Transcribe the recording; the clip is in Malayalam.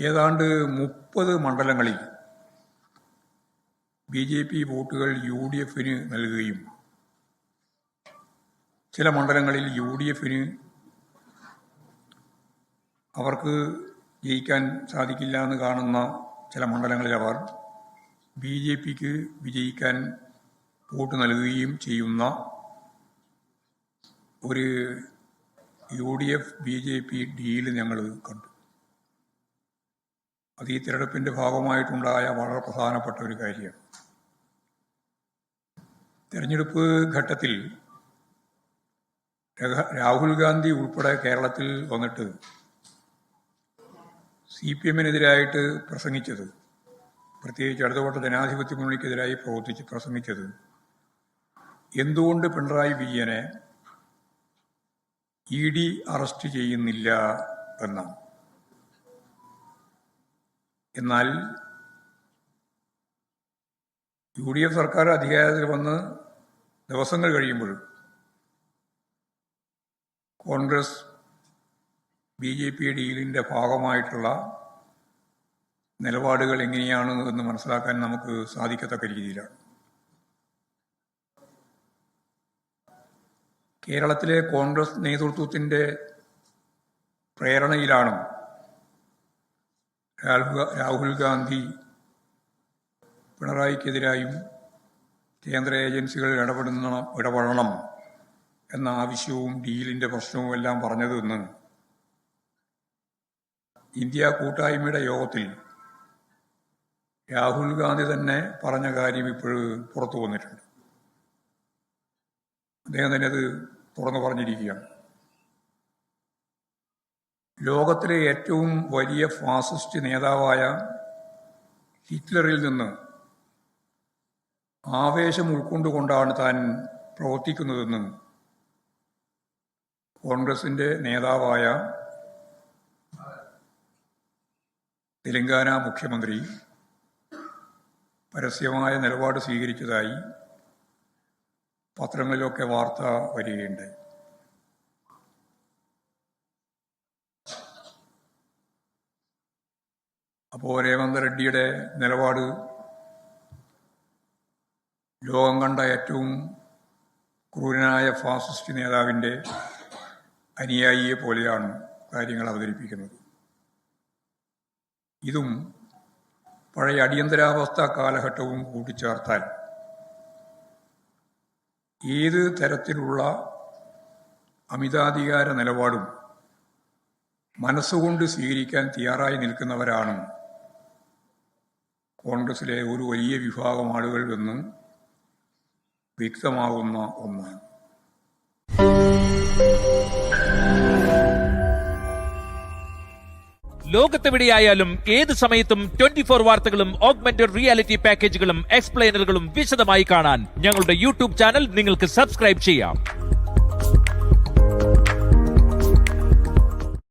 ഏതാണ്ട് 30 മണ്ഡലങ്ങളിൽ BJP വോട്ടുകൾ UDF-ന് നൽകുകയും ചില മണ്ഡലങ്ങളിൽ UDF-ന് അവർക്ക് ജയിക്കാൻ സാധിക്കില്ല എന്ന് കാണുന്ന ചില മണ്ഡലങ്ങളിൽ അവർ BJP-ക്ക് വിജയിക്കാൻ വോട്ട് നൽകുകയും ചെയ്യുന്ന ഒരു UDF-BJP ഡീല് ഞങ്ങൾ കണ്ടു. അത് ഈ തിരഞ്ഞെടുപ്പിൻ്റെ ഭാഗമായിട്ടുണ്ടായ വളരെ പ്രധാനപ്പെട്ട ഒരു കാര്യമാണ്. തിരഞ്ഞെടുപ്പ് ഘട്ടത്തിൽ രാഹുൽ ഗാന്ധി ഉൾപ്പെടെ കേരളത്തിൽ വന്നിട്ട് CPM-നെതിരായിട്ട് പ്രസംഗിച്ചത്, പ്രത്യേകിച്ച് ഇടതുപക്ഷ ജനാധിപത്യ മുന്നണിക്കെതിരായി പ്രസംഗിച്ചത് എന്തുകൊണ്ട് പിണറായി വിജയനെ ED അറസ്റ്റ് ചെയ്യുന്നില്ല എന്നാണ്. എന്നാൽ UDF സർക്കാർ അധികാരത്തിൽ വന്ന് ദിവസങ്ങൾ കഴിയുമ്പോൾ കോൺഗ്രസ് BJP ഡീലിൻ്റെ ഭാഗമായിട്ടുള്ള നിലപാടുകൾ എങ്ങനെയാണ് എന്ന് മനസ്സിലാക്കാൻ നമുക്ക് സാധിക്കത്തക്ക രീതിയിലാണ്. കേരളത്തിലെ കോൺഗ്രസ് നേതൃത്വത്തിൻ്റെ പ്രേരണയിലാണ് രാഹുൽ ഗാന്ധി പിണറായിക്കെതിരായും കേന്ദ്ര ഏജൻസികൾ ഇടപെടണം എന്ന ആവശ്യവും ഡീലിൻ്റെ പ്രശ്നവും എല്ലാം പറഞ്ഞതെന്ന് ഇന്ത്യ കൂട്ടായ്മയുടെ യോഗത്തിൽ രാഹുൽ ഗാന്ധി തന്നെ പറഞ്ഞ കാര്യം ഇപ്പോഴും പുറത്തു വന്നിട്ടുണ്ട്. അദ്ദേഹം തന്നെ അത് തുറന്നു പറഞ്ഞിരിക്കുകയാണ്. ലോകത്തിലെ ഏറ്റവും വലിയ ഫാസിസ്റ്റ് നേതാവായ ഹിറ്റ്ലറിൽ നിന്ന് ആവേശം ഉൾക്കൊണ്ടുകൊണ്ടാണ് താൻ പ്രവർത്തിക്കുന്നതെന്ന് കോൺഗ്രസിൻ്റെ നേതാവായ തെലങ്കാന മുഖ്യമന്ത്രി പരസ്യമായ നിലപാട് സ്വീകരിച്ചതായി പത്രങ്ങളിലൊക്കെ വാർത്ത വരികയുണ്ടായി. അപ്പോൾ രേവന്ത് റെഡ്ഡിയുടെ നിലപാട് ലോകം കണ്ട ഏറ്റവും ക്രൂരനായ ഫാസിസ്റ്റ് നേതാവിൻ്റെ അനുയായിയെ പോലെയാണ് കാര്യങ്ങൾ അവതരിപ്പിക്കുന്നത്. ഇതും പഴയ അടിയന്തരാവസ്ഥ കാലഘട്ടവും കൂട്ടിച്ചേർത്താൽ ഏത് തരത്തിലുള്ള അമിതാധികാര നിലപാടും മനസ്സുകൊണ്ട് സ്വീകരിക്കാൻ തയ്യാറായി നിൽക്കുന്നവരാണ് കോൺഗ്രസിലെ ഒരു വലിയ വിഭാഗം ആളുകൾ എന്ന് വ്യക്തമാകുന്ന ഒന്നാണ്. ലോകത്തെവിടെയായാലും ഏത് സമയത്തും 24 വാർത്തകളും ഓഗ്മെന്റഡ് റിയാലിറ്റി പാക്കേജുകളും എക്സ്പ്ലെയിനറുകളും വിശദമായി കാണാൻ ഞങ്ങളുടെ YouTube ചാനൽ നിങ്ങൾക്ക് സബ്സ്ക്രൈബ് ചെയ്യാം.